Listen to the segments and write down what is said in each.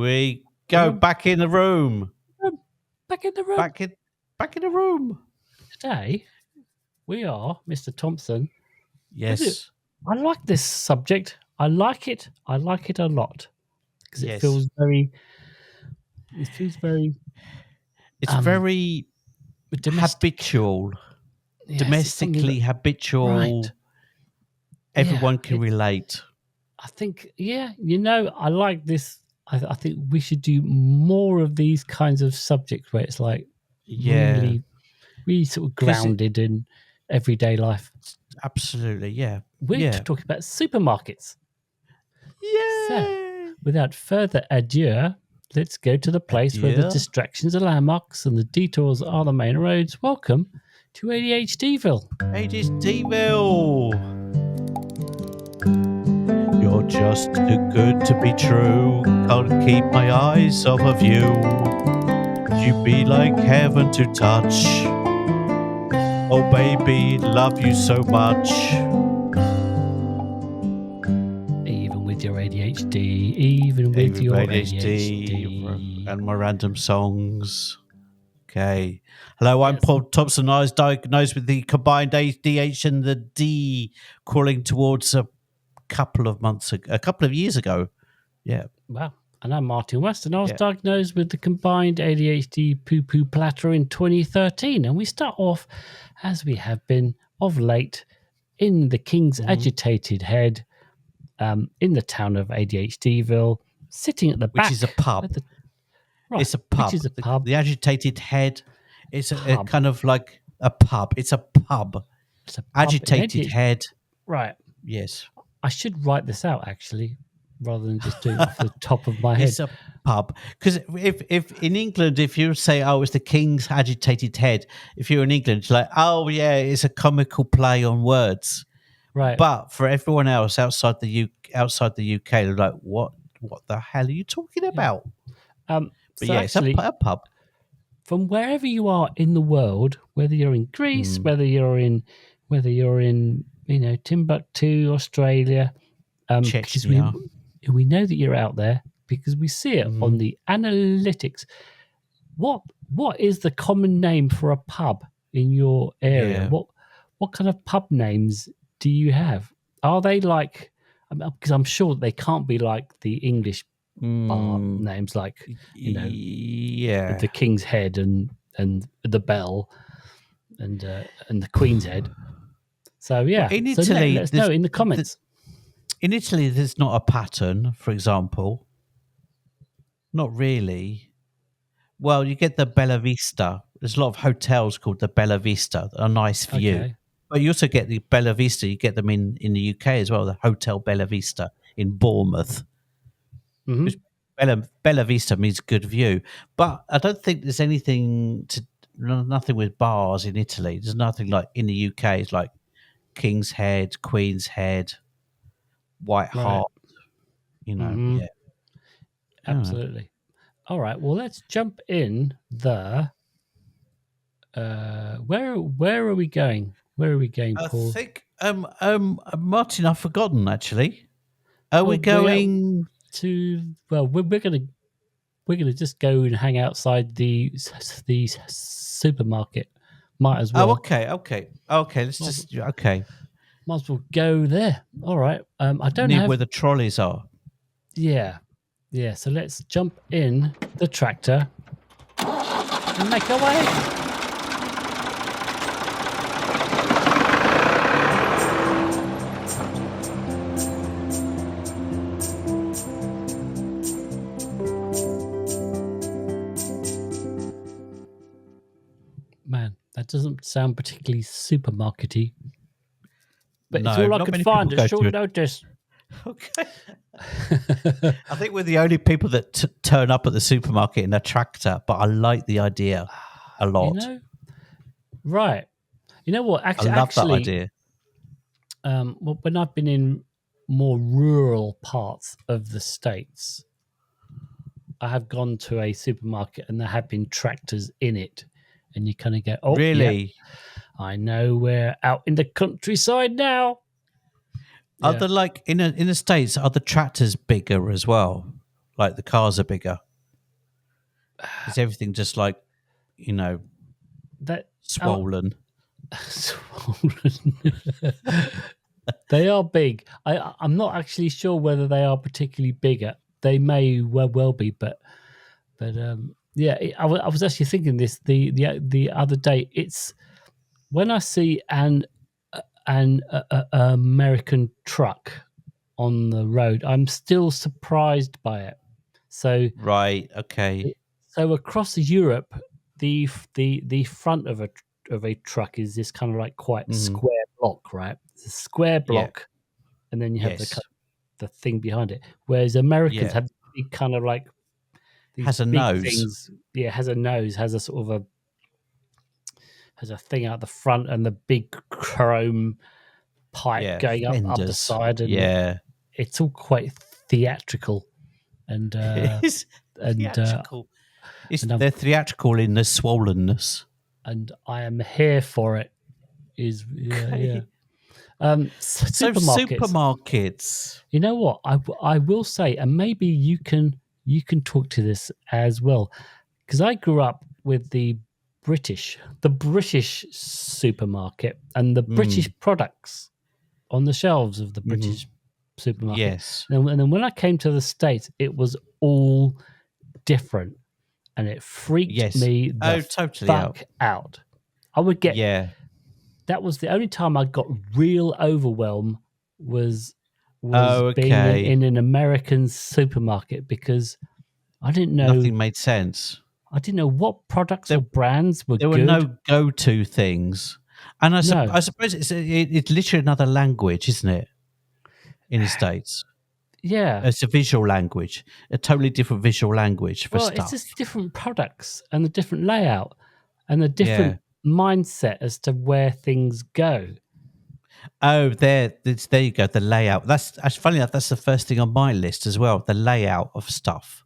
we go back in the room. Back in the room. Back in the room. Today, we are Mr. Thompson. Yes. I like this subject. I like it. I like it a lot because it feels very. It feels very. It's very habitual, yes, domestically habitual. Right. Everyone can relate. I think, I like this. I think we should do more of these kinds of subjects where it's like really sort of grounded in everyday life. Absolutely, yeah. We're talking about supermarkets. Yeah. So, without further ado, let's go to the place where the distractions are landmarks and the detours are the main roads. Welcome to ADHDville. ADHDville. You're just too good to be true. Can't keep my eyes off of you. You'd be like heaven to touch. Oh, baby, love you so much. Even with your ADHD, even with your ADHD. And my random songs. Okay. Hello, I'm Paul Thompson. I was diagnosed with the combined ADHD and the D, crawling towards a couple of years ago. Yeah. Wow. And I'm Martin West, and I was diagnosed with the combined ADHD poo-poo platter in 2013. And we start off, as we have been of late, in the King's agitated head, in the town of ADHDville, sitting at the back. Which is a pub. It's a pub. Which is a pub. The agitated head is a kind of like a pub. It's a pub. It's a pub. Agitated head. Right. Yes. I should write this out, actually, rather than just doing it off the top of my head. It's a pub. Because if in England, if you say, oh, it's the King's agitated head, if you're in England, you're like, oh, yeah, it's a comical play on words. Right. But for everyone else outside the UK, they're like, what the hell are you talking about? But so it's a pub. From wherever you are in the world, whether you're in Greece, whether you're in Timbuktu, Australia, Chechnya. We know that you're out there because we see it on the analytics. What is the common name for a pub in your area? Yeah. What kind of pub names do you have? Are they like? Because I'm sure they can't be like the English bar names, like the King's Head and the Bell and the Queen's Head. So yeah, in Italy, let us know in the comments. In Italy, there's not a pattern, for example. Not really. Well, you get the Bella Vista. There's a lot of hotels called the Bella Vista that are nice for you. But you also get the Bella Vista. You get them in the UK as well, the Hotel Bella Vista in Bournemouth. Bella Vista means good view. But I don't think there's nothing with bars in Italy. There's nothing like in the UK. It's like King's Head, Queen's Head, White Hart, yeah. Absolutely. All right, well, let's jump in the where are we going? Where are we going, Paul? I think Martin, I've forgotten actually. Are we going to we're gonna just go and hang outside the supermarket. Might as well. Oh, okay. Let's just Might as well go there. All right. I don't know where the trolleys are. Yeah. So let's jump in the tractor and make our way. Man, that doesn't sound particularly supermarkety. But it's all I could find at short notice. Okay. I think we're the only people that turn up at the supermarket in a tractor, but I like the idea a lot. Right. You know what? Actually, I love that idea. When I've been in more rural parts of the States, I have gone to a supermarket and there have been tractors in it. And you kind of go, oh, really? Yeah, I know we're out in the countryside now. Are the in the States, are the tractors bigger as well? Like the cars are bigger. Is everything just like, you know, that swollen? Swollen. They are big. I'm not actually sure whether they are particularly bigger. They may well be, but yeah. I was actually thinking this the other day. It's when I see an American truck on the road, I'm still surprised by it. So Right. Okay. so across Europe, the front of a truck is this kind of like quite square block, right? It's a square Yeah. block, and then you have Yes. the thing behind it. Whereas Americans Yeah. have big kind of like these Has a big nose. things. Yeah, has a nose, has a sort of has a thing out the front, and the big chrome pipe going up the Fenders. side, and it's all quite theatrical. And It's theatrical. They're theatrical in the swollenness. And I am here for it. Is Okay. So supermarkets. You know what? I will say, and maybe you can talk to this as well, because I grew up with the British supermarket and the British products on the shelves of the British supermarket. Yes. And then when I came to the States, it was all different, and it freaked me the fuck out. I would get that was the only time I got real overwhelm was being in an American supermarket, because I didn't know, nothing made sense. I didn't know what products or brands were good. There were no go-to things, and I suppose it's literally another language, isn't it? In the States, it's a visual language, a totally different visual language for stuff. It's just different products and the different layout and the different mindset as to where things go. Oh, there you go. The layout. That's funny enough. That's the first thing on my list as well. The layout of stuff.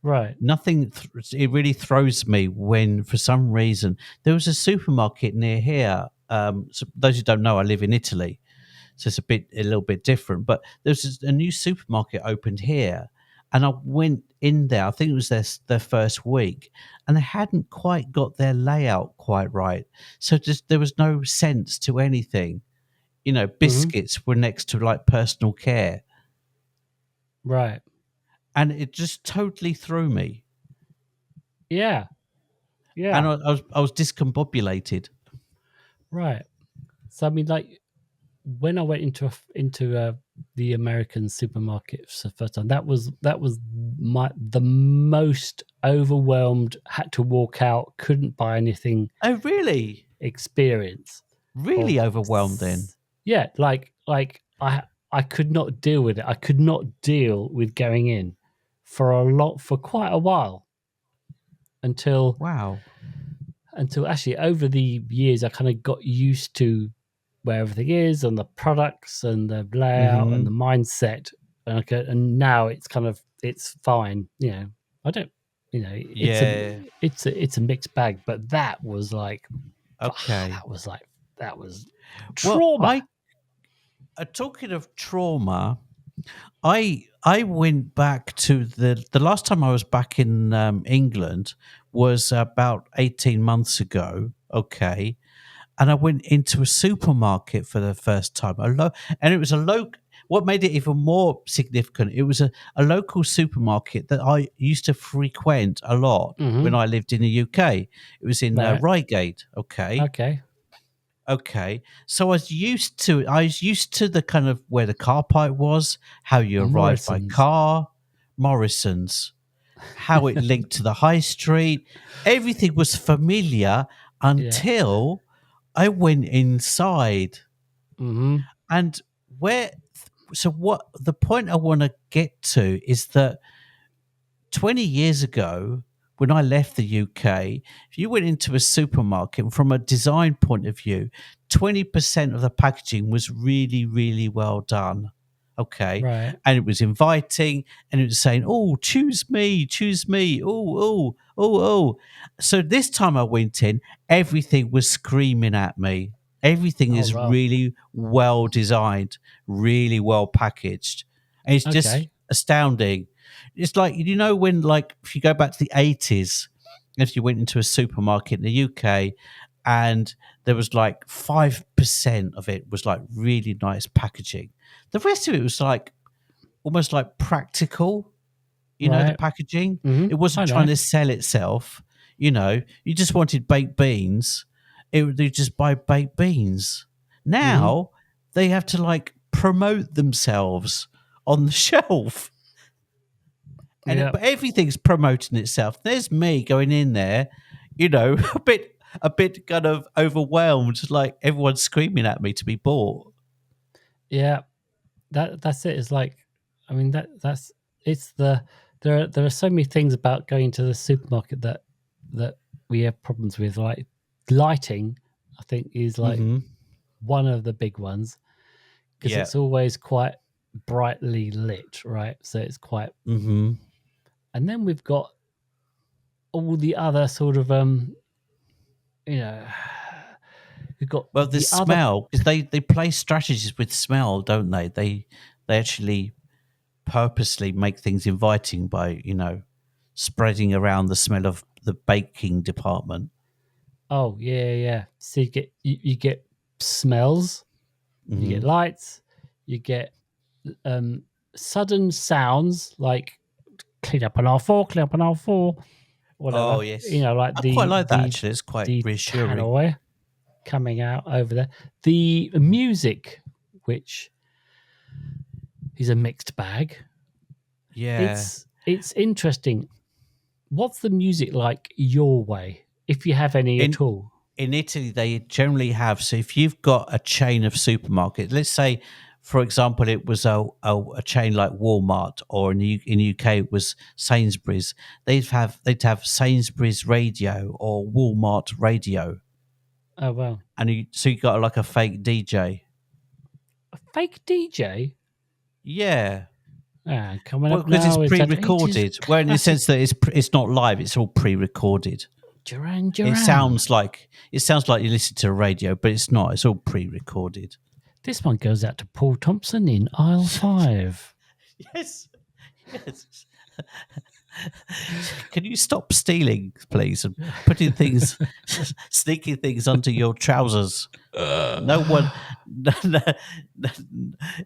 Right. Nothing. It really throws me when, for some reason, there was a supermarket near here. So those who don't know, I live in Italy, so it's a little bit different. But there's a new supermarket opened here, and I went in there. I think it was their first week, and they hadn't quite got their layout quite right. So there was no sense to anything. You know, biscuits were next to like personal care. Right. And it just totally threw me. Yeah. Yeah. And I was discombobulated. Right. So I mean, like, when I went into the American supermarket for the first time, that was the most overwhelmed, had to walk out, couldn't buy anything. Oh, really? Experience. Really overwhelmed then? Yeah, like I could not deal with it. I could not deal with going in for quite a while until actually over the years I kind of got used to where everything is and the products and the layout and the mindset, and now it's kind of, it's fine. You know, I don't, you know, it's a mixed bag, but that was like, that was trauma. Talking of trauma, I went back to the last time I was back in England was about 18 months ago. Okay. And I went into a supermarket for the first time. And it was what made it even more significant, it was a local supermarket that I used to frequent a lot when I lived in the UK. It was in Reigate. Okay. So I was used to the kind of where the car park was, how you arrived by car, Morrison's, how it linked to the high street. Everything was familiar until I went inside. And what the point I want to get to is that 20 years ago, when I left the UK, if you went into a supermarket from a design point of view, 20% of the packaging was really, really well done. Okay. Right. And it was inviting, and it was saying, oh, choose me. Oh. So this time I went in, everything was screaming at me. Everything is really well designed, really well packaged. And it's just astounding. It's like, when, like, if you go back to the 80s, if you went into a supermarket in the UK and there was like 5% of it was like really nice packaging, the rest of it was like almost like practical, the Right. packaging. It I wasn't trying know. to sell itself. You just wanted baked beans. They just buy baked beans. Hmm. Now they have to like promote themselves on the shelf, Yeah. but everything's promoting itself. There's me going in there, a bit kind of overwhelmed, like everyone's screaming at me to be bought. Yeah. That's it. It's like, I mean, that's it's the there are so many things about going to the supermarket that we have problems with. Like lighting, I think is like Mm-hmm. one of the big ones because Yeah. it's always quite brightly lit, right? So it's quite, Mm-hmm. and then we've got all the other sort of you know, we've got Well, the the other. smell, because they play strategies with smell, don't they? They actually purposely make things inviting by spreading around the smell of the baking department. Oh yeah, yeah. So you get smells, you get Hmm. lights, you get um sudden sounds like clean up on R4, clean up on R4, Oh whatever. yes, Like I quite the like that the actually. It's quite the reassuring. tannoy coming out over there. The music, which is a mixed bag. Yeah. It's interesting. What's the music like your way, if you have any In at all? in Italy, they generally have. So if you've got a chain of supermarkets, let's say, for example, it was a chain like Walmart, or in UK it was Sainsbury's. They'd have Sainsbury's radio or Walmart radio, Oh well, and so you got like a fake DJ. a fake DJ. Yeah. Coming Well, up because it's now is that 80s pre-recorded. Well, in the classic sense that it's not live; it's all pre-recorded. Duran It Duran. sounds like you listen to a radio, but it's not. It's all pre-recorded. This one goes out to Paul Thompson in aisle 5. Yes, yes. Can you stop stealing, please, and putting things, sneaking things under your trousers? No one,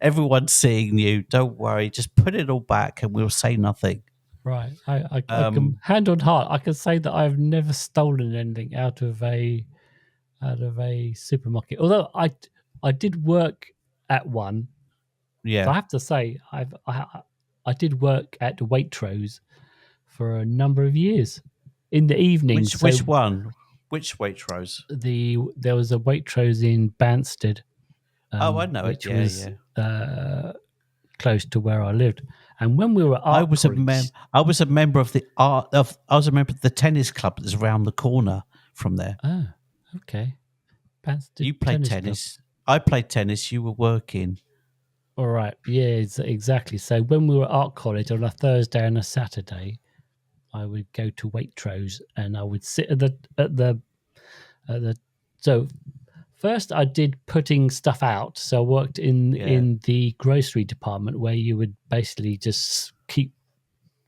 everyone's seeing you. Don't worry. Just put it all back, and we'll say nothing. Right. I can Um, hand on heart. I can say that I've never stolen anything out of a supermarket. Although I did work at one. So I yeah. have to say I did work at Waitrose for a number of years in the evening. Which So one? Which Waitrose? there was a Waitrose in Banstead, Oh, I know it. which Yeah, was yeah. close to where I lived. And when we were at I art was a college, I was a member of I was a member of the tennis club that's around the corner from there. oh, okay, Banstead You played Tennis Club. tennis. I played tennis. You were working. All right, yeah, exactly. So when we were at art college on a Thursday and a Saturday, I would go to Waitrose and I would sit at the. So first, I did putting stuff out. So I worked in Yeah. in the grocery department where you would basically just keep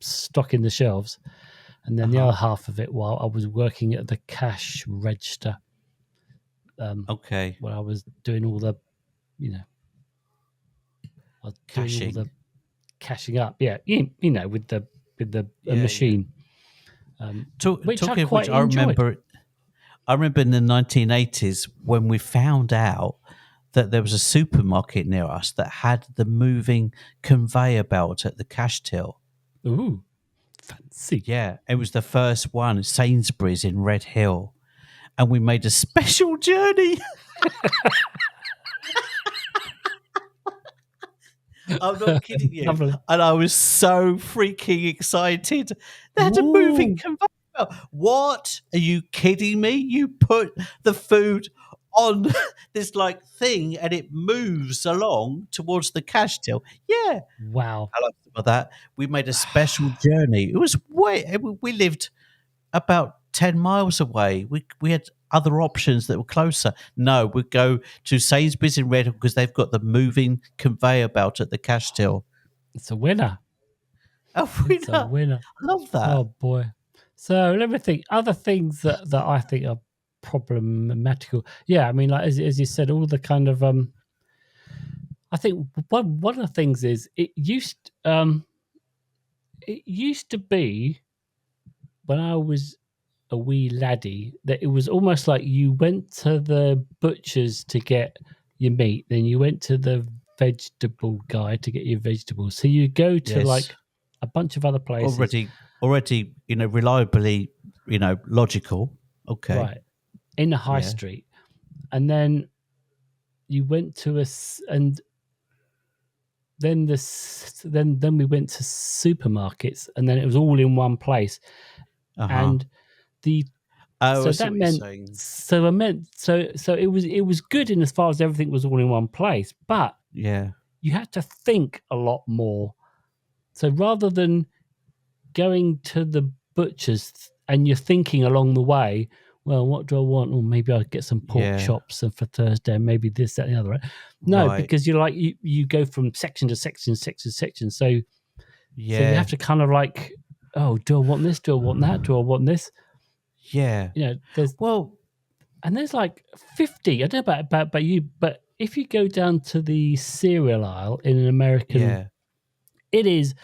stocking the shelves, and then the Uh-huh. other half of it while I was working at the cash register, Okay. where I was doing all the, you know, I was doing all Cashing. the cashing up. Yeah, with the Yeah, yeah. machine, which I Talking of which, quite enjoyed. I remember in the 1980s when we found out that there was a supermarket near us that had the moving conveyor belt at the cash till. Ooh, fancy. Yeah, it was the first one, Sainsbury's in Red Hill, and we made a special journey. I'm not kidding you. Lovely. And I was so freaking excited. They had a moving Ooh, conveyor belt. What? Are you kidding me? You put the food on this like thing and it moves along towards the cash till. Yeah. wow. I like some of that. We made a special journey. It was we lived about 10 miles away. We had other options that were closer. No, we'd go to Sainsbury's in Redhill because they've got the moving conveyor belt at the cash till. It's a winner. A It's a winner. winner. I love that. Oh boy. So let me think. Other things that I think are problematical. Yeah, I mean, like as you said, all the kind of I think one of the things is it used to be when I was a wee laddie that it was almost like you went to the butcher's to get your meat, then you went to the vegetable guy to get your vegetables. So you go to Yes. like a bunch of other places, Already, reliably, logical. Okay. right, in the high Yeah. street, and then you went to and then we went to supermarkets, and then it was all in one place, Uh-huh. and the Oh, I so see that what you're meant saying. so it was good in as far as everything was all in one place, but Yeah. you had to think a lot more. So rather than going to the butcher's and you're thinking along the way, well, what do I want? Or maybe I'll get some pork Yeah. chops and for Thursday, and maybe this, that, and the other. Right? No, Right. because you're like you go from section to section, section to section. So you Yeah. have to kind of like, oh, do I want this? Do I want that? Do I want this? Yeah. Well, There's like 50. I don't know about you, but if you go down to the cereal aisle in an American, yeah. it is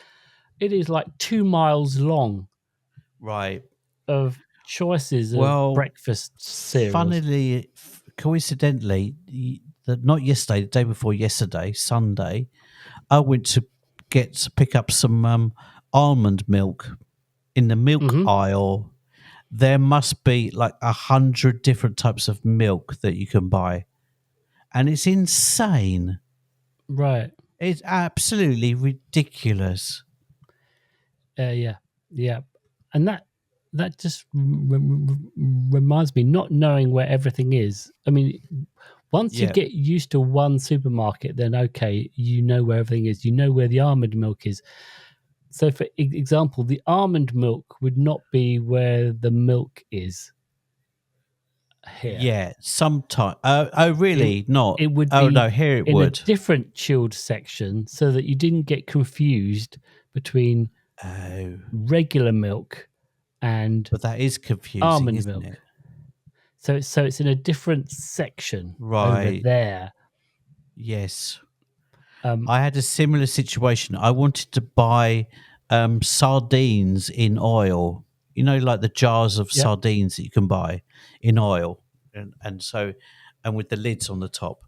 like 2 miles long Right. of choices of Well, breakfast cereals. coincidentally, not yesterday, the day before yesterday, Sunday, I went to pick up some almond milk in the milk Hmm. aisle. There must be like 100 different types of milk that you can buy, and it's insane. Right. It's absolutely ridiculous. Yeah. Yeah. And that just reminds me, not knowing where everything is. I mean, once you Yeah, get used to one supermarket, then okay, you know where everything is. You know where the almond milk is. So, for example, the almond milk would not be where the milk is here. yeah. Sometime. Oh, It really? Not. it would Oh be no, here it in a would. different chilled section, so that you didn't get confused between Oh, regular milk and but that is confusing, almond isn't milk. it? So it's in a different section over Right. there. Yes. Um, I had a similar situation. I wanted to buy sardines in oil. Like the jars of yep. sardines that you can buy in oil, and with the lids on the top.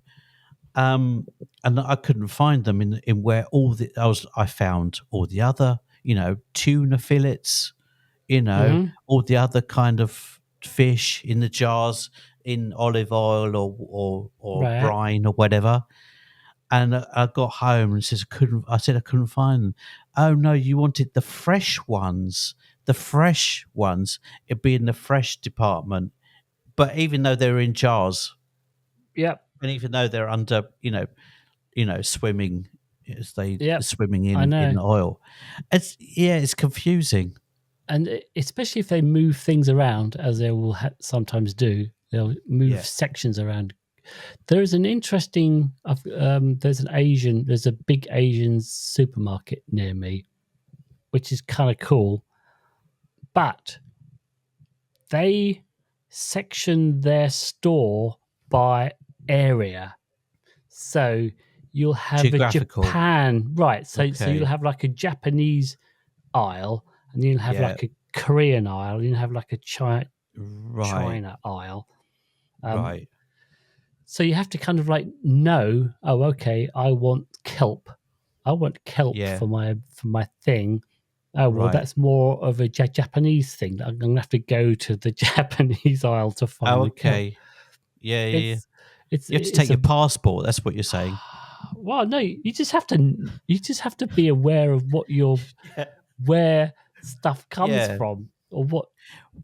Um, and I couldn't find them in where I found all the other, tuna fillets, Hmm. all the other kind of fish in the jars in olive oil or Right. brine or whatever. And I got home and said I couldn't find them. Oh no, you wanted the fresh ones. The fresh ones. It'd be in the fresh department. But even though they're in jars, Yep. and even though they're under, swimming as they Yep. swimming I in know. oil, it's confusing. And especially if they move things around, as they will sometimes do, they'll move Yeah. sections around. There's an interesting. There's a big Asian supermarket near me, which is kind of cool. But they section their store by area. So you'll have a Geographical. Japan, right? So you'll Okay. have like a Japanese aisle, and you'll have Yeah. like a Korean aisle, and you'll have like a Right. China aisle. Right. So you have to kind of like know, oh, okay, I want kelp. I want kelp Yeah. for my thing. Oh well, Right. that's more of a Japanese thing. I'm gonna have to go to the Japanese aisle to Oh, find the kelp. okay. Yeah. Yeah. Yeah. It's it's You have to take it's your a passport. That's what you're saying. well, no, you just have to be aware of Yeah. where stuff comes Yeah. from, or what,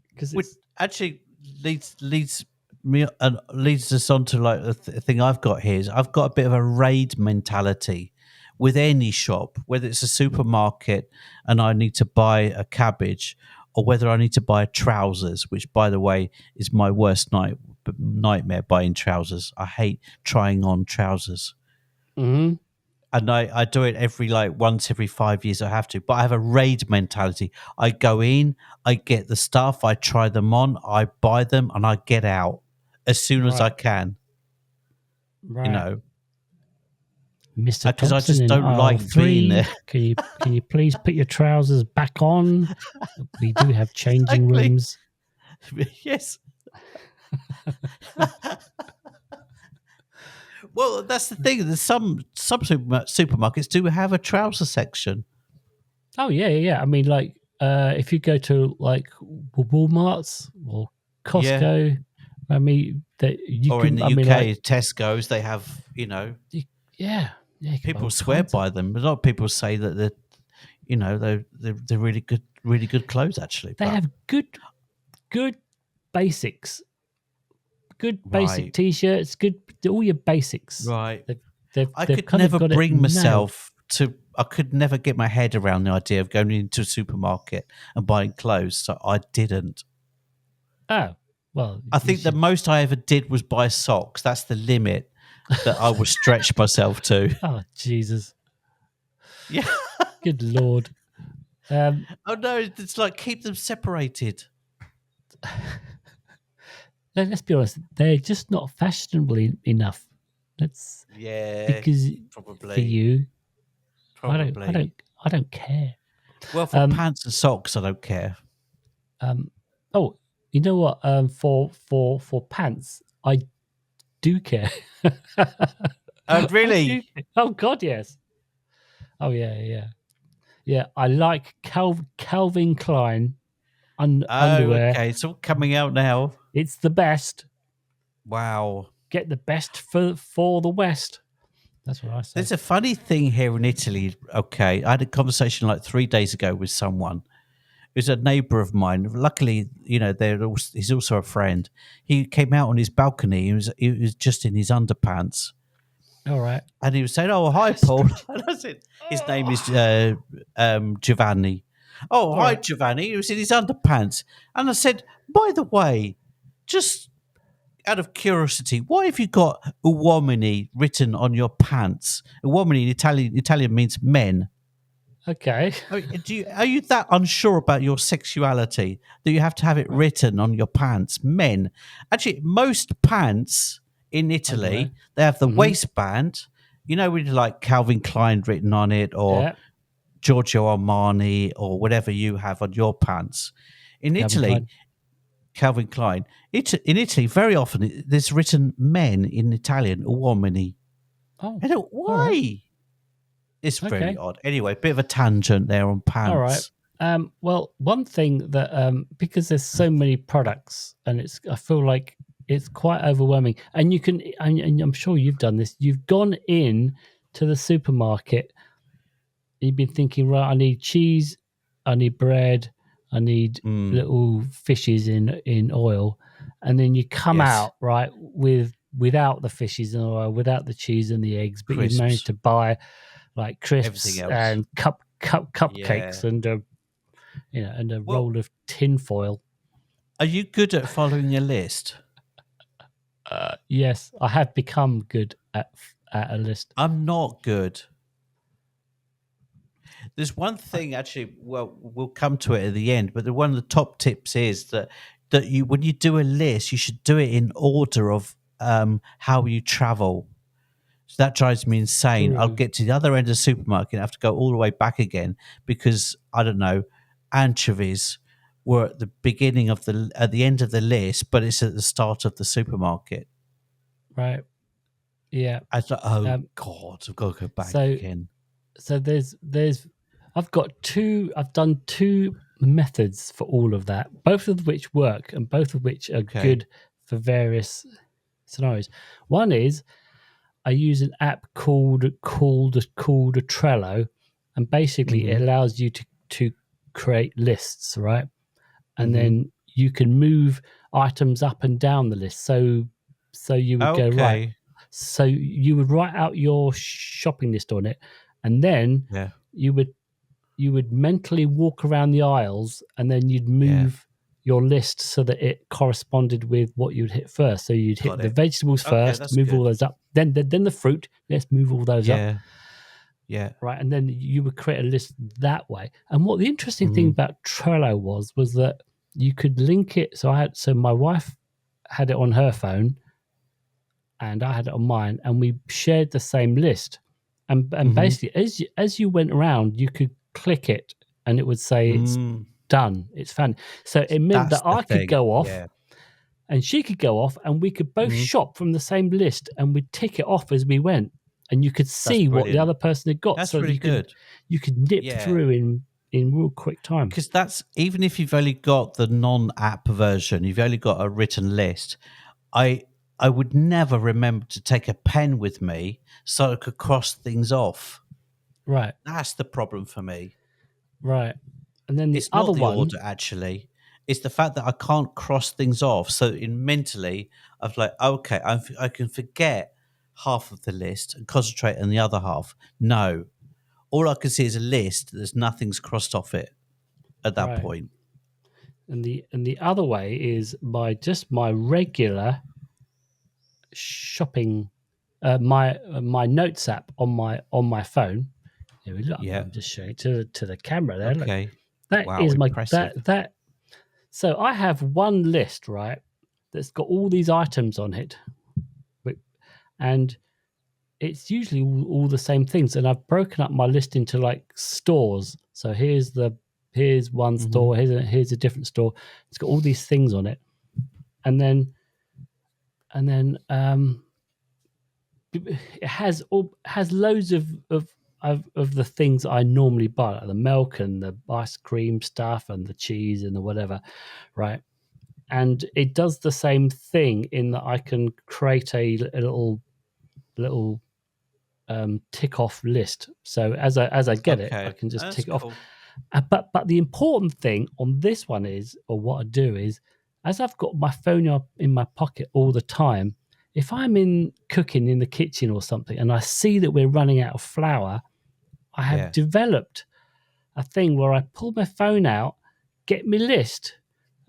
because Which it's actually leads me and leads us on to like the thing I've got here is I've got a bit of a raid mentality with any shop, whether it's a supermarket and I need to buy a cabbage, or whether I need to buy trousers, which by the way is my worst nightmare, buying trousers. I hate trying on trousers. mhm. And I do it once every 5 years I have to. But I have a raid mentality. I go in, I get the stuff, I try them on, I buy them, and I get out as soon as I Right. can. Right. You know, Mr. because I Thompson just in don't aisle like being there. 3, can you please put your trousers back on? We do have changing Exactly. rooms. Yes. Well, that's the thing. There's some supermarkets do have a trouser section. Oh yeah. I mean, like if you go to like Walmart's or Yeah. Costco, I mean that you Or in can. the I mean, UK, like Tesco's, they have, yeah, you can buy people all swear kinds of. by them. A lot of people say that they're really good clothes actually. They But have good basics, good basic right, t-shirts, good all your basics. right. I They've could kind of never got it bring nailed. myself to. I could never get my head around the idea of going into a supermarket and buying clothes, so I didn't. Oh well, I you think the should. most I ever did was buy socks. That's the limit that I will stretch myself to. Oh Jesus, Yeah. good Lord. Oh no, it's like keep them separated. Let's be honest, they're just not fashionable enough. Let's Yeah, because for probably. you, Probably. I don't care. Well, for Um, pants and socks, I don't care. oh, you know what? For pants, I do care. Oh, I do. really? Oh God, yes. Oh yeah. I like Calvin Klein Oh, underwear. okay. It's all coming out now. It's the best. Wow. Get the best for the West. That's what I say. There's a funny thing here in Italy. Okay. I had a conversation like 3 days ago with someone who's a neighbor of mine. Luckily, he's also a friend. He came out on his balcony. He was just in his underpants. All right. And he was saying, "Oh, hi, Paul." And I said, "His name is Giovanni." "Oh, All hi, right. Giovanni." He was in his underpants. And I said, "By the way, just out of curiosity, why have you got uomini written on your pants?" Uomini in Italian means men. Okay. Are you that unsure about your sexuality that you have to have it Right. written on your pants? Men. Actually, most pants in Underwear. Italy, they have the Mm-hmm. waistband, with like Calvin Klein written on it or Yeah. Giorgio Armani or whatever you have on your pants. In Calvin Italy, Klein. Calvin Klein. In Italy, very often there's written men in Italian, uomini. Oh. I don't All right. why. It's very Okay. odd. Anyway, bit of a tangent there on All right. pants. Well, one thing that because there's so many products, and I feel like it's quite overwhelming. And you can, and I'm sure you've done this. You've gone in to the supermarket. You've been thinking, right? I need cheese. I need bread. I need little fishes in oil, and then you come Yes. out right without the fishes in oil, without the cheese and the eggs, but you've managed Crisps. to buy like crisps Everything else. and cupcakes Yeah. and and a Well, roll of tin foil. are you good at following a list? Yes, I have become good at a list. I'm not good. There's one thing actually. Well, we'll come to it at the end. But one of the top tips is that you, when you do a list, you should do it in order of how you travel. So that drives me insane. I'll True. get to the other end of the supermarket and have to go all the way back again because I don't know, anchovies were at the beginning of at the end of the list, but it's at the start of the supermarket. Right. Yeah. I thought, oh Um, God, I've got to go back so again. so there's I've done two methods for all of that, both of which work and both of which are Okay. good for various scenarios. One is I use an app called Trello, and basically it allows you to create lists, right? And then you can move items up and down the list. So you would go right. Okay. So you would write out your shopping list on it, and then Yeah. you would mentally walk around the aisles, and then you'd move your list so that it corresponded with what you'd hit first. So you'd hit Got the it. vegetables Okay, first, that's move all good. those up. Then the fruit. Let's move all those up. Yeah. Yeah. right? And then you would create a list that way. And what the interesting thing about Trello was that you could link it. So my wife had it on her phone, and I had it on mine, and we shared the same list. And basically, as you went around, you could click it, and it would say it's done, it's found. So it meant That's that the I could thing. go off, Yeah. and she could go off, and we could both shop from the same list, and we'd tick it off as we went, and you could see what the other person had got. That's so really good. You could nip through in real quick time. Because that's, even if you've only got the non-app version, you've only got a written list. I would never remember to take a pen with me so I could cross things off. Right. That's the problem for me. Right. And then it's not the order, actually. It's the fact that I can't cross things off. So in mentally, I've like, okay, I can forget half of the list and concentrate on the other half. No. All I can see is a list. There's nothing's crossed off it at that point. And the other way is by just my regular shopping, my notes app on my phone. Here we look. Yeah. I'm just showing it to the camera there. Okay. Look. That is impressive. that. So I have one list, right, that's got all these items on it, and it's usually all the same things. And I've broken up my list into like stores. So here's one store. Here's a different store. It's got all these things on it, and then it has loads of the things I normally buy, like the milk and the ice cream stuff and the cheese and the whatever, right? And it does the same thing in that I can create a little tick off list. So as I get it, I can just tick it off. But the important thing on this one is, or what I do is, as I've got my phone in my pocket all the time, if I'm cooking in the kitchen or something and I see that we're running out of flour, I have developed a thing where I pull my phone out, get my list,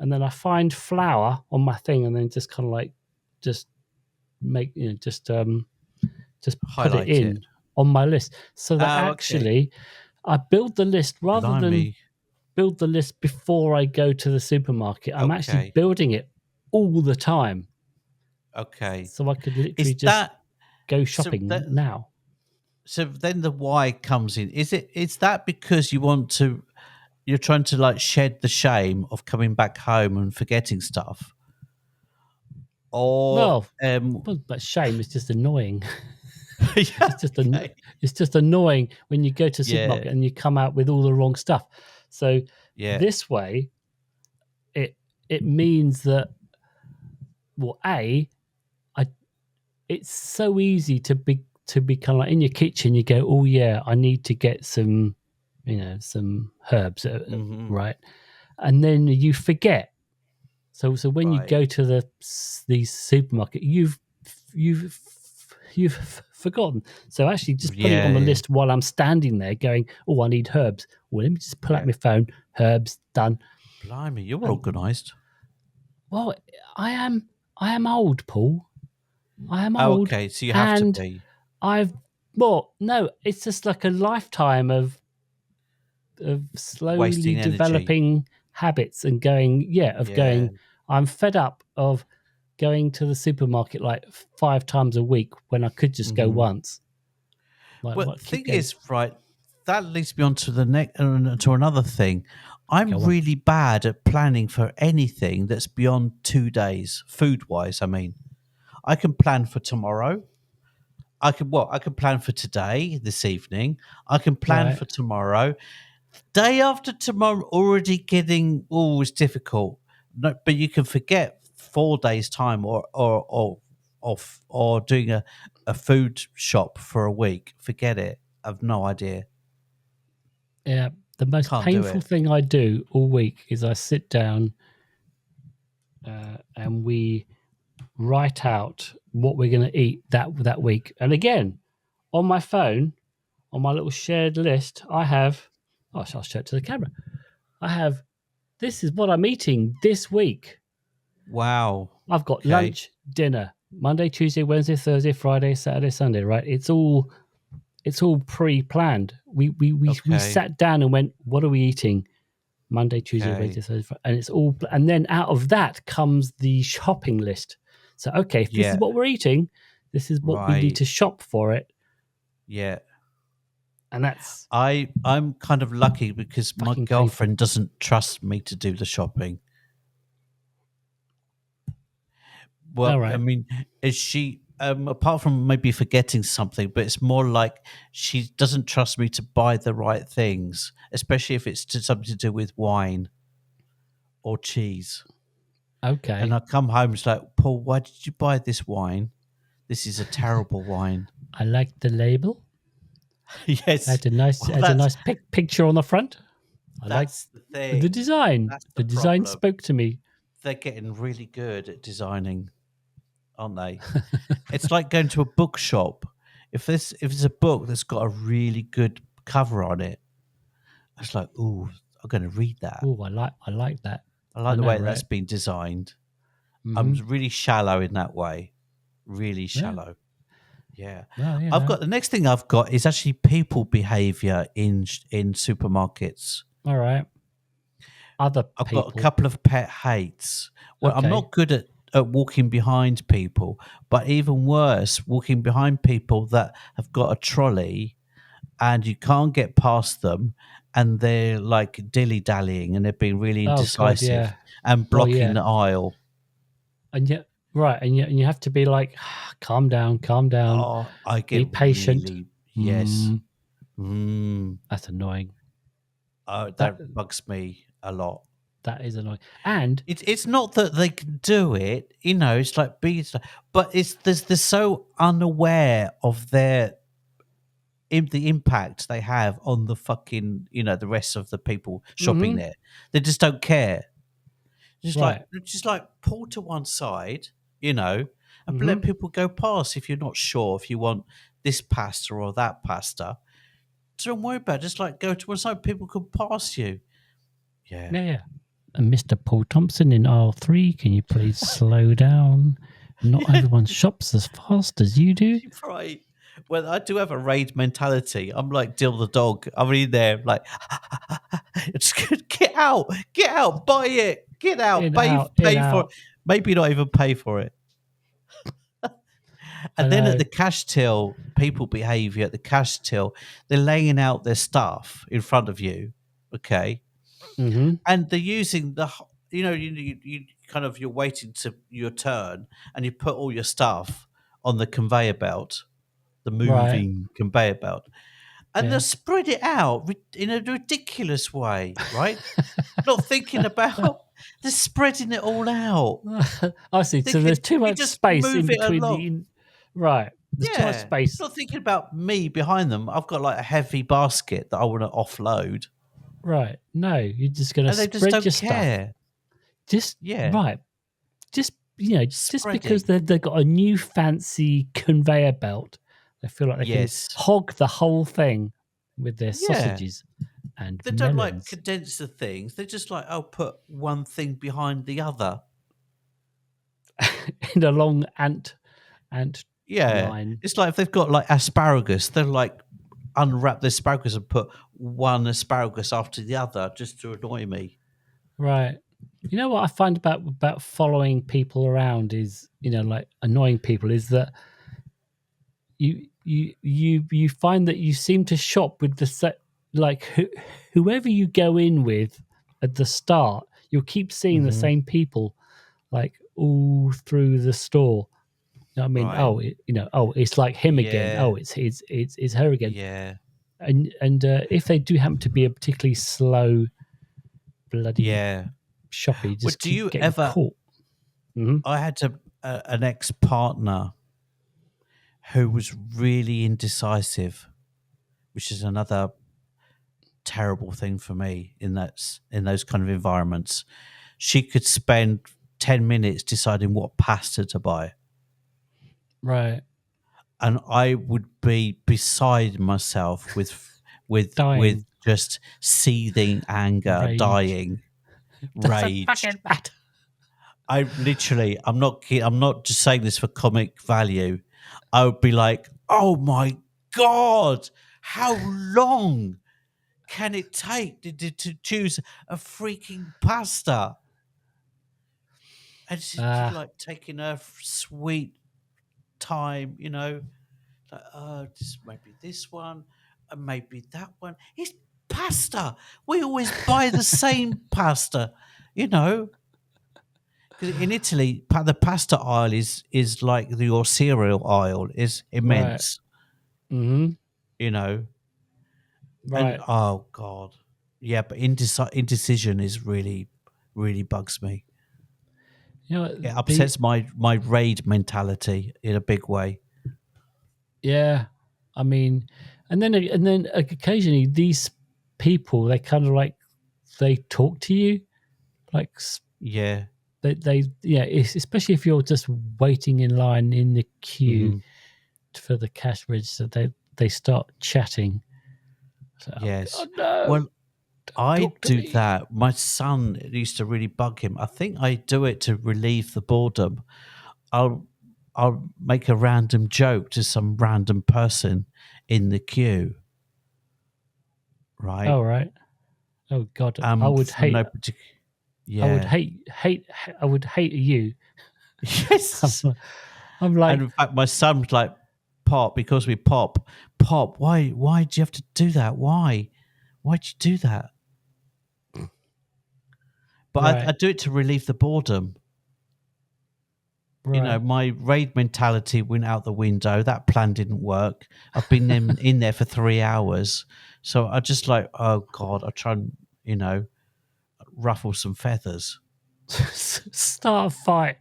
and then I find flour on my thing, and then just kind of like just make just put it in on my list, so that actually I build the list rather than build the list before I go to the supermarket. I'm actually building it all the time. Okay. So I could literally go shopping now. So then the why comes in. Is that because you're trying to like shed the shame of coming back home and forgetting stuff? Or but shame is just annoying. It's just annoying when you go to the supermarket and you come out with all the wrong stuff. So this way, it means that, well, it's so easy to be kind of like in your kitchen. You go, oh yeah, I need to get some herbs, right? And then you forget. So when you go to the supermarket, you've forgotten. So actually, just put it on the list while I'm standing there, going, "Oh, I need herbs." Well, let me just pull out my phone. Herbs done. Blimey, you're organised. Well, I am old, Paul. I am old. Okay, so you have to be. No, it's just like a lifetime of slowly wasting developing energy. Habits and going. I'm fed up of going to the supermarket like 5 times a week when I could just go once. Like, well, the thing is, right, that leads me on to to another thing. I'm really bad at planning for anything that's beyond 2 days, food-wise. I mean, I can plan for tomorrow. I can plan for today, this evening. I can plan for tomorrow. Day after tomorrow, already getting it's difficult. No, but you can forget 4 days time or doing a food shop for a week. Forget it. I've no idea. Yeah, the most painful thing I do all week is I sit down and we write out what we're going to eat that week. And again, on my phone, on my little shared list, I have. I'll show it to the camera. I have. This is what I'm eating this week. Wow. I've got lunch, dinner, Monday, Tuesday, Wednesday, Thursday, Friday, Saturday, Sunday, right? It's all It's all pre-planned. We sat down and went, what are we eating? Monday, Tuesday, Wednesday, Thursday, and it's all. And then out of that comes the shopping list. So okay, if this is what we're eating, this is what we need to shop for it. Yeah. And that's I'm kind of lucky because my girlfriend doesn't trust me to do the shopping. Well, right. I mean, is she apart from maybe forgetting something, but it's more like she doesn't trust me to buy the right things, especially if it's something to do with wine or cheese. Okay. And I come home, it's like, Paul, why did you buy this wine? This is a terrible wine. I like the label. Yes, had a nice picture on the front. I like the design. The design spoke to me. They're getting really good at designing, aren't they? It's like going to a bookshop. If it's a book that's got a really good cover on it, it's like, ooh, I'm going to read that. Oh, I like that. I like the way that's been designed. Mm-hmm. I'm really shallow in that way. Really shallow. Yeah. Well, I've got the next thing I've got is actually people behavior in supermarkets. All right. I've got a couple of pet hates. Well, I'm not good at walking behind people, but even worse, walking behind people that have got a trolley and you can't get past them and they're like dilly-dallying and they're being really indecisive and blocking the aisle. And yet, and you have to be like, calm down. Oh, I get be patient. Really, yes. That's annoying. Oh, that bugs me a lot. That is annoying. And it's not that they can do it, it's like but they're so unaware of the impact they have on the fucking, the rest of the people shopping there. They just don't care. Just like pull to one side, and let people go past if you're not sure if you want this pasta or that pasta. Don't worry about it. Just like go to one side, people can pass you. Yeah. And Mr. Paul Thompson in aisle 3, can you please slow down? Not everyone shops as fast as you do. Right. Well, I do have a raid mentality. I'm like Dill the dog. I'm in there like, get out, buy it, get out, pay for it. Maybe not even pay for it. And then at the cash till, people behavior at the cash till, they're laying out their stuff in front of you, okay? Mm-hmm. And they're using you kind of, you're waiting to your turn and you put all your stuff on the conveyor belt, the moving conveyor belt, and they'll spread it out in a ridiculous way, right? Not thinking about, they're spreading it all out. I see. So there's too much space in between There's too much space. Not thinking about me behind them. I've got like a heavy basket that I want to offload. Right. No, you're just going to spread your stuff. Just just because they've got a new fancy conveyor belt, they feel like they can hog the whole thing with their sausages and they don't like condense the things. They're just like, put one thing behind the other in a long ant line. It's like if they've got like asparagus, they're like unwrap the asparagus and put one asparagus after the other just to annoy me. Right. You know what I find about following people around is, like annoying people, is that you find that you seem to shop with the set, like whoever you go in with at the start, you'll keep seeing the same people like all through the store. You know what I mean? Right. It's like him again. Oh, it's her again. Yeah. And if they do happen to be a particularly slow, bloody shoppy, just do you ever caught. Mm-hmm. I had an ex-partner who was really indecisive, which is another terrible thing for me in those kind of environments. She could spend 10 minutes deciding what pasta to buy. Right. And I would be beside myself with just seething anger, dying, rage. Fucking bad. I'm not kidding, I'm not just saying this for comic value. I would be like, oh my God, how long can it take to choose a freaking pasta? And she's like taking her sweet time, like, just maybe this one and maybe that one. It's pasta. We always buy the same pasta, because in Italy, the pasta aisle is like your cereal aisle is Right. immense, Mm-hmm. you know. And Right. oh God, yeah, but indecision is really, really bugs me. You know, It upsets my raid mentality in a big way. yeah. I mean, and then occasionally these people, they kind of like, they talk to you like Yeah. especially if you're just waiting in line in the queue Hmm. for the cash register, they start chatting. So, oh Yes. God, no, Well, I talk to do me. that. My son, it used to really bug him. I think I do it to relieve the boredom. I'll I'll make a random joke to some random person in the queue, right? Oh right. Oh God, For no particular. I would Yeah. hate, I would hate you. Yes. I'm And like, in fact, my son's like, Pop, because we Pop. Why do you have to do that? Why'd you do that? But I right, do it to relieve the boredom. right. My raid mentality went out the window. That plan didn't work. I've been in there for 3 hours. So I just like, oh God, I try and, ruffle some feathers. Start a fight.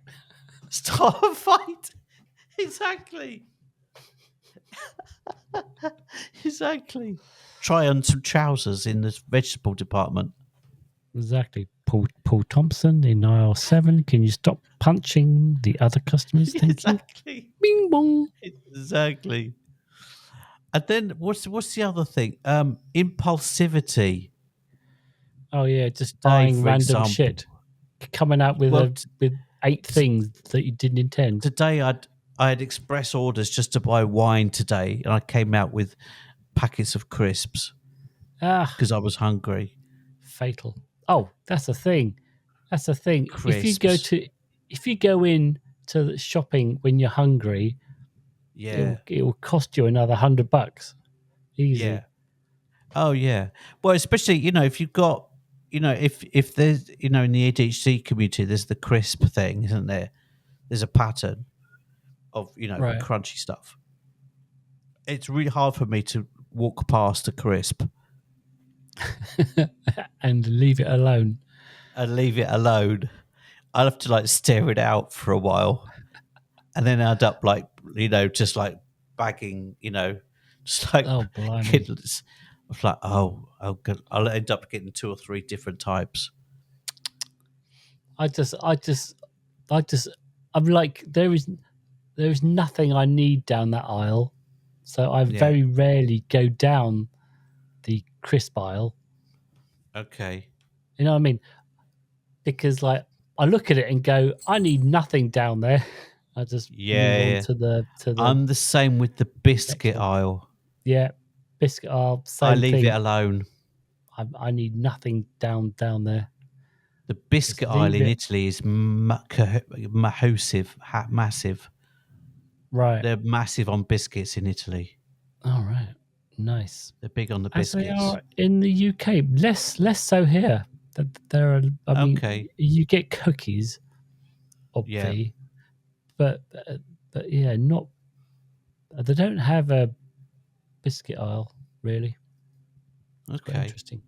Start a fight. Exactly. Exactly. Try on some trousers in the vegetable department. Exactly. Paul Thompson in aisle 7. Can you stop punching the other customers? Thank you. Exactly. Bing bong. Exactly. And then what's the other thing? Impulsivity. Oh yeah, just Today, buying for random example. shit, coming out with Well, with 8 things that you didn't intend. today I had express orders just to buy wine today, and I came out with packets of crisps Ah, because I was hungry. fatal. Oh, that's the thing. That's the thing. Crisps. If you go in to the shopping when you're hungry, Yeah. it will cost you another $100 Yeah. easy. Oh yeah. Well, especially if you've got if there's in the ADHD community there's the crisp thing, isn't there? There's a pattern of Right. crunchy stuff. It's really hard for me to walk past a crisp And leave it alone. and leave it alone. I'll have to like stare it out for a while, and then end up like just like bagging, just like Oh, blimey. kids. I was like, I'll end up getting 2 or 3 different types. I just, I just, I just, I'm like, there is nothing I need down that aisle. So I Yeah. very rarely go down the crisp aisle. Okay. You know what I mean? Because like I look at it and go, I need nothing down there. I just move Yeah, on yeah. to the I'm the same with the biscuit section. aisle. Yeah, biscuit aisle, I same leave it thing. alone. I need nothing down there. The Just biscuit aisle leave in it. Italy is massive. Right. They're massive on biscuits in Italy. All right. Nice. They're big on the As they biscuits. are in the UK. Less so here. That there are. I mean, Okay. you get cookies, Yeah. obviously, but yeah, not. They don't have a biscuit aisle really. It's quite Okay. interesting.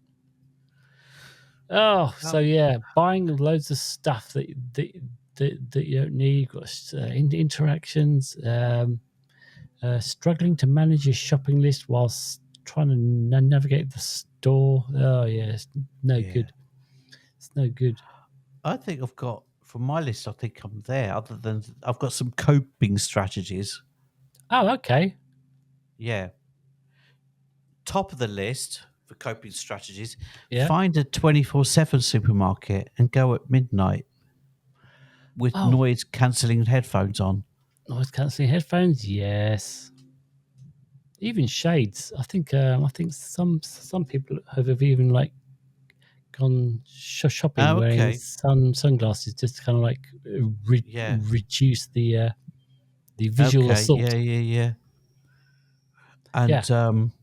Oh, so Well, yeah, buying loads of stuff that you don't need. You've got interactions. Struggling to manage your shopping list whilst trying to navigate the store. Oh yeah, it's no yeah. good. It's no good. I think I've got, from my list, I think I'm there, other than I've got some coping strategies. Oh, okay. Yeah. Top of the list for coping strategies, Yeah. find a 24/7 supermarket and go at midnight with Oh, noise cancelling headphones on. noise cancelling headphones. Yes. even shades. I think some people have even like gone shopping wearing Okay. sunglasses just to kind of like Yeah. reduce the visual Okay. assault. Yeah. Yeah, And um,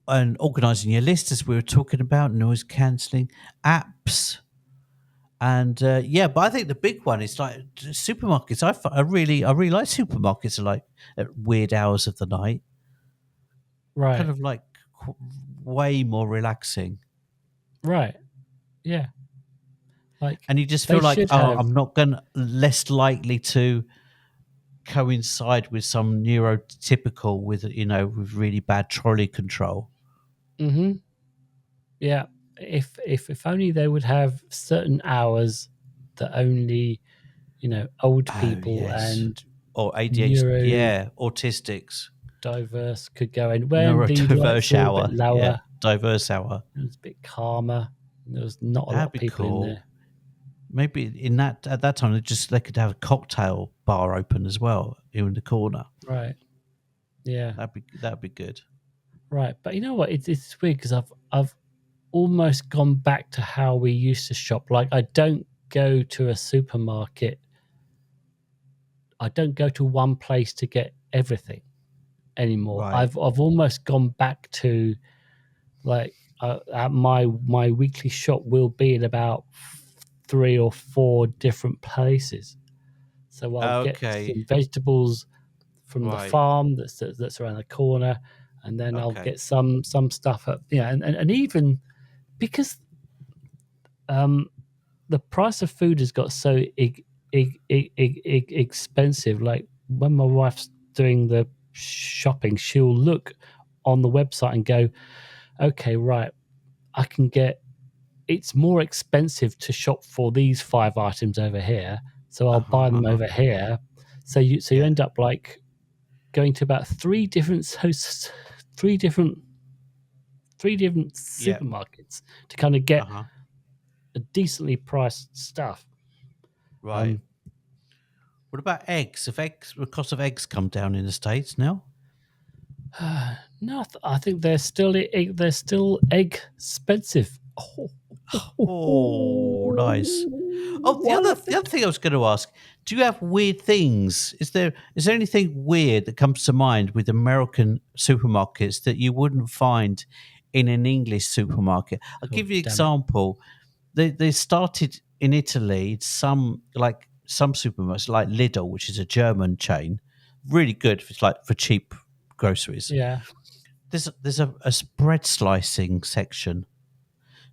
and organising your list, as we were talking about, noise cancelling apps. And yeah, but I think the big one is like supermarkets. I really like supermarkets like at weird hours of the night, kind right, of like qu- way more relaxing. right. Yeah, like And you just they feel like, should oh, have. I'm not going to less likely to coincide with some neurotypical with with really bad trolley control. Hmm. Yeah, if only they would have certain hours that only old Oh people yes, and or ADHD, neurodiverse yeah, autistics, could go in when the lights neurodiverse were all a bit hour, yeah, lower. diverse hour. It was a bit calmer. There was not a lot That'd of be people in cool. there. Maybe in that at that time they could have a cocktail bar open as well in the corner. Right. Yeah. That'd be good. Right. But you know what? It's weird because I've almost gone back to how we used to shop. Like I don't go to a supermarket. I don't go to one place to get everything anymore. Right. I've almost gone back to like at my weekly shop will be in about 3 or 4 different places. So I'll get Okay. some vegetables from the Right. farm that's around the corner, and then I'll Okay. get some stuff up, and even because um, the price of food has got so expensive. Like when my wife's doing the shopping, she'll look on the website and go, "Okay, right, I can get. It's more expensive to shop for these 5 items over here, so I'll Uh-huh. buy them Uh-huh. over here." So you Yeah. end up like going to about three different three different Yeah. supermarkets to kind of get Uh-huh. a decently priced stuff. Right. Um, What about eggs? Have the cost of eggs come down in the States now? no, I think they're still egg expensive. Oh, nice. Oh, Why do I the other think? thing I was going to ask: do you have weird things? Is there anything weird that comes to mind with American supermarkets that you wouldn't find in an English supermarket? I'll Oh, give you an damn it! example. They started in Italy some supermarkets like Lidl, which is a German chain, really good. It's like for cheap groceries. Yeah. There's a spread slicing section,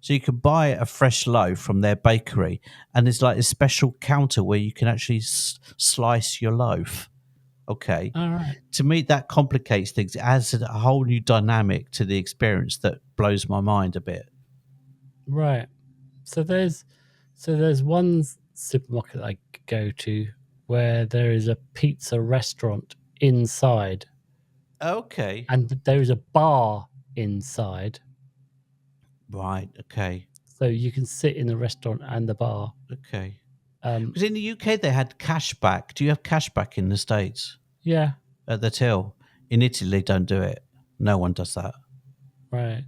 so you can buy a fresh loaf from their bakery, and there's like a special counter where you can actually slice your loaf. Okay. All right. To me, that complicates things. It adds a whole new dynamic to the experience that blows my mind a bit. Right. So there's one supermarket I go to where there is a pizza restaurant inside, Okay. and there is a bar inside, Right. Okay. so you can sit in the restaurant and the bar. Okay. Um, Because in the UK they had cashback. Do you have cashback in the States yeah. at the till? In Italy, they don't do it. No one does that. Right.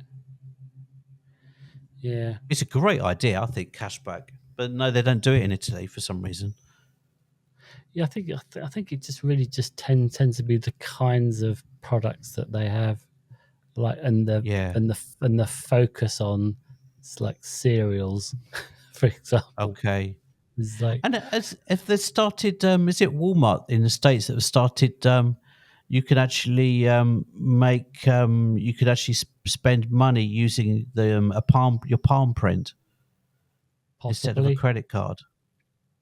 Yeah. It's a great idea, I think, cashback. But no, they don't do it in Italy for some reason. Yeah. I think it just really just tends to be the kinds of products that they have, like Yeah. and the focus on it's like cereals, for example. Okay. It's like And if they started, is it Walmart in the States that have started, you could actually you could actually spend money using your palm print instead of a possibly, credit card.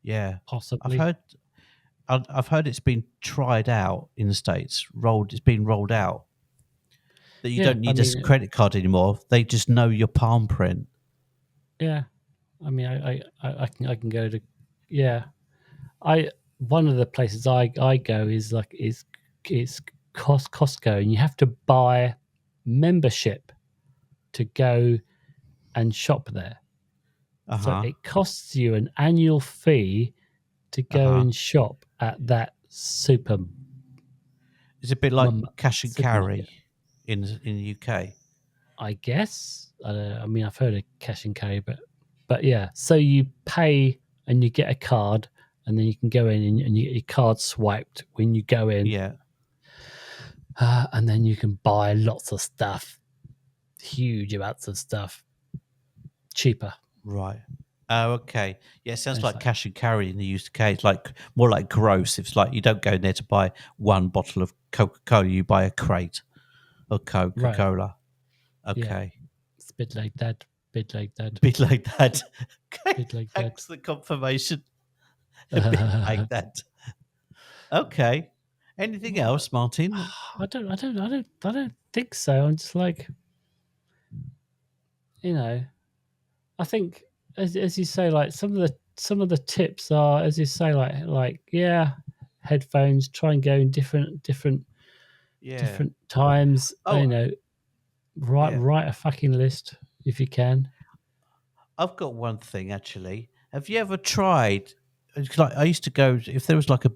Yeah. I've possibly. heard I've heard it's been tried out in the States. It's been rolled out that you Yeah. don't I need a mean, credit card anymore. They just know your palm print. yeah. I mean, I can go to, yeah. I One of the places I go is Costco, and you have to buy membership to go and shop there. Uh So huh. it costs you an annual fee to Uh go huh. and shop at that super. It's a bit like my cash and supermarket. carry in the UK. I guess. I mean, I've heard of cash and carry, but yeah. So you pay and you get a card, and then you can go in and you get your card swiped when you go in, Yeah. and then you can buy lots of stuff, huge amounts of stuff, cheaper. Right. Oh, okay. Yeah, it sounds It's like like, cash and carry in the UK. It's like more like gross. It's like you don't go in there to buy one bottle of Coca-Cola, you buy a crate of right, Coca-Cola. yeah, Okay. it's a bit like that, bit like that, Bit like that. Okay. bit like that. Thanks for the confirmation. A bit like that. Okay. Anything else, Martin? I don't think so. I'm just like, I think as you say, like some of the tips are, as you say, like yeah, headphones. Try and go in different Yeah. times. Oh, yeah. Write a fucking list if you can. I've got one thing actually. Have you ever tried? It's like I used to go if there was like a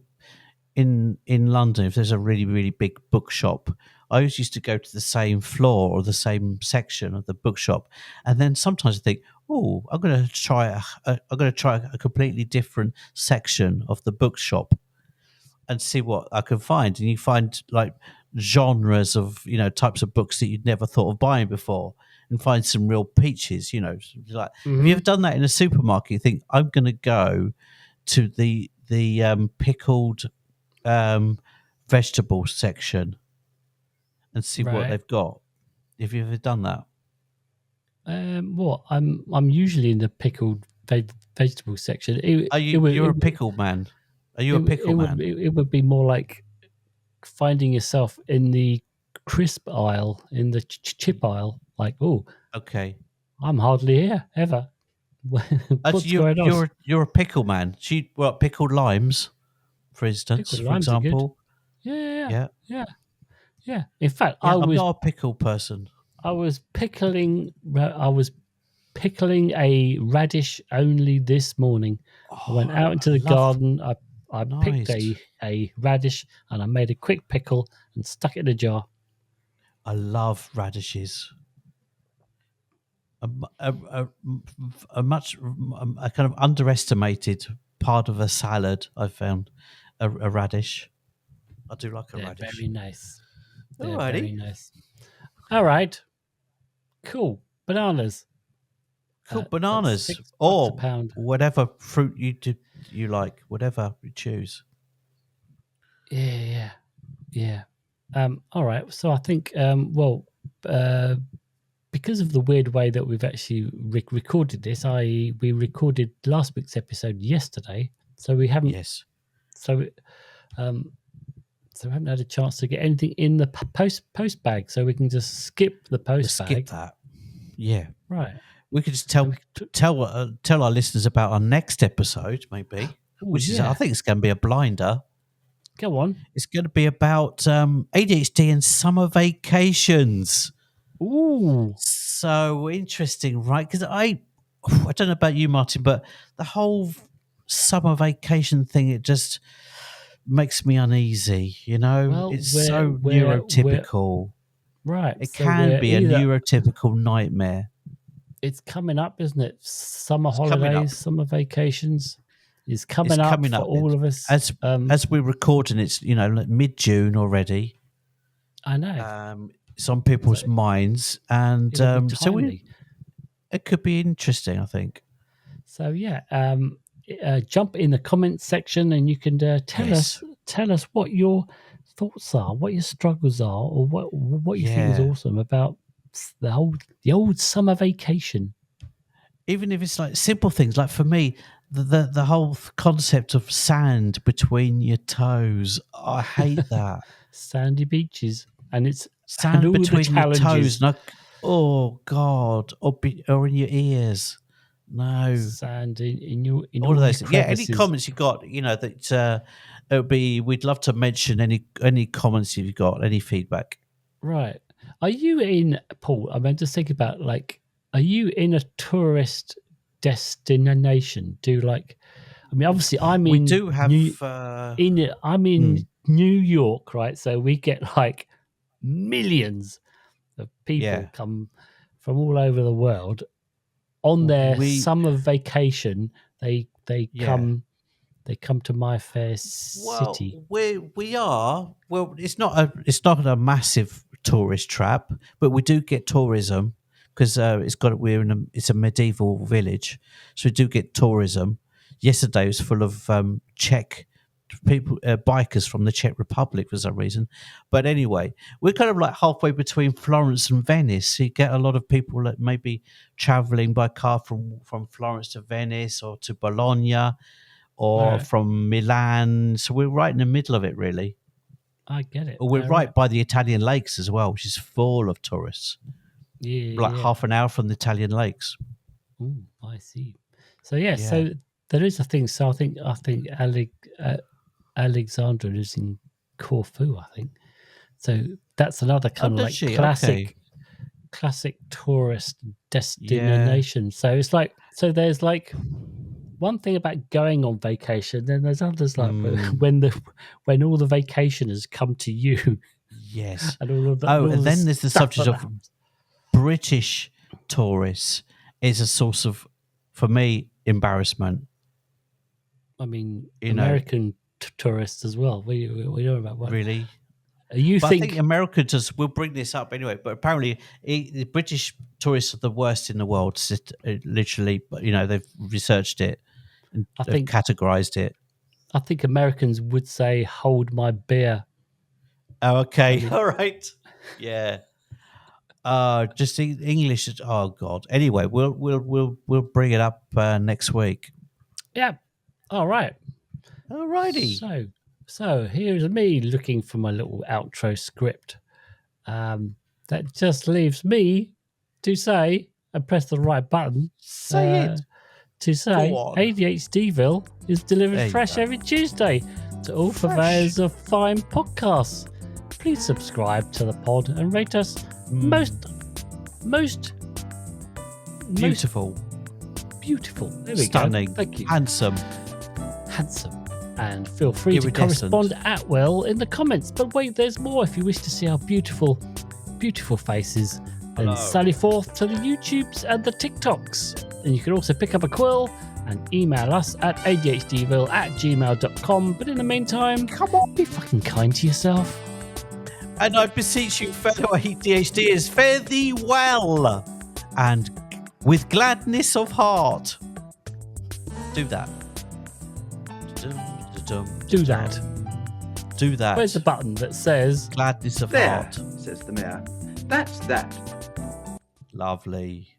in London, if there's a really really big bookshop, I always used to go to the same floor or the same section of the bookshop, and then sometimes I think, oh, I'm going to try a completely different section of the bookshop and see what I can find. And you find like genres of types of books that you'd never thought of buying before, and find some real peaches. Like have you ever Mm-hmm. done that in a supermarket? You think I'm going to go to the pickled um, vegetable section and see what Right. they've got. Have you ever done that? What I'm usually in the pickled vegetable section. Are you? You're a pickle man. Are you a pickle man? It would be more like finding yourself in the crisp aisle, in the chip aisle. Like, oh, Okay. I'm hardly here ever. What's Actually, you're going on? you're you're a pickle man. Pickled limes, for instance, Pickled for limes are good. example. Yeah, yeah, Yeah, yeah, yeah. In fact, yeah. I'm not a pickle person. I was pickling a radish only this morning. I went Oh, out into I the love garden. I picked nice. a radish and I made a quick pickle and stuck it in a jar. I love radishes. A, a much a kind of underestimated part of a salad. I found a radish. I do like a They're radish. very nice. They're very Alrighty. nice. All right. Cool. Bananas Cool. at Bananas $6 a or pound. whatever fruit you like, whatever you choose. Yeah, yeah. All right. So I think, because of the weird way that we've actually recorded this, i.e., we recorded last week's episode yesterday, so we haven't, Yes. so, um, so we haven't had a chance to get anything in the post bag, so we can just skip the Let's post skip bag, that. Yeah. right? We could just And tell our listeners about our next episode, maybe, oh which is I yeah, think it's going to be a blinder. go on. It's going to be about ADHD and summer vacations. Ooh, So interesting, right? Because I don't know about you, Martin, but the whole summer vacation thing, it just makes me uneasy. well, It's so we're neurotypical. right. It So can we're be a either neurotypical nightmare. it's coming up, isn't it? Summer It's coming up. holidays, summer vacations is It's coming up coming for up. all of us. As we're recording, it's like mid-June already. I know. It's on people's So minds, and it'll be so timely. it could be interesting. I think. So yeah, jump in the comments section and you can Yes. tell us what your thoughts are, what your struggles are, or what you think is Yeah. awesome about the old summer vacation. Even if it's like simple things, like for me, the whole concept of sand between your toes, I hate that. Sandy beaches and Sand all the between your toes, challenges. oh god, or in your ears. No, Sand in all of all your those things. Yeah, any crevices. comments you got, that it would be. We'd love to mention any comments you've got, any feedback. Right. Are you in, Paul? I mean, just think about are you in a tourist destination? I mean, obviously, I'm We in do have. I'm in Hmm. New York, right? So we get like millions of people come from all over the world on their summer vacation. They come to my fair city. Well, we are. Well, it's not a massive tourist trap, but we do get tourism because it's a medieval village, so we do get tourism. Yesterday was full of Czech people, bikers from the Czech Republic for some reason. But anyway, we're kind of like halfway between Florence and Venice. So you get a lot of people that may be traveling by car from Florence to Venice or to Bologna or from Milan. So we're right in the middle of it, really. I get it. Or we're right by the Italian lakes as well, which is full of tourists. Yeah. Like half an hour from the Italian lakes. Oh, I see. So, so there is a thing. So I think Alexandra is in Corfu, I think. So that's another kind of like classic tourist destination. So it's like, there's like one thing about going on vacation, then there's others like when all the vacationers come to you. Yes. And all of that. And then there's the subject of British tourists is a source of, for me, embarrassment. I mean, American tourists as well. We know about what. Really? I think America we'll bring this up anyway, but apparently the British tourists are the worst in the world. Literally, they've researched it and categorized it. I think Americans would say, "Hold my beer." Oh, okay. All right. Yeah. Just English. Oh God. Anyway, we'll bring it up next week. Yeah. All right. All righty. So here's me looking for my little outro script. That just leaves me to say and press the right button. Say it. To say ADHDville is delivered fresh every Tuesday to all purveyors of fine podcasts. Please subscribe to the pod and rate us most beautiful. There we Stunning. go. Thank you. Handsome. And feel free to correspond at will in the comments. But wait, there's more. If you wish to see our beautiful faces, then sally forth to the YouTubes and the TikToks. And you can also pick up a quill and email us at ADHDville@gmail.com. But in the meantime, come on, be fucking kind to yourself. And I beseech you, fellow ADHDers, fare thee well, and with gladness of heart. Do that. Do that. Do that. Where's the button that says gladness of there, heart? Says the mayor. That's that. Lovely.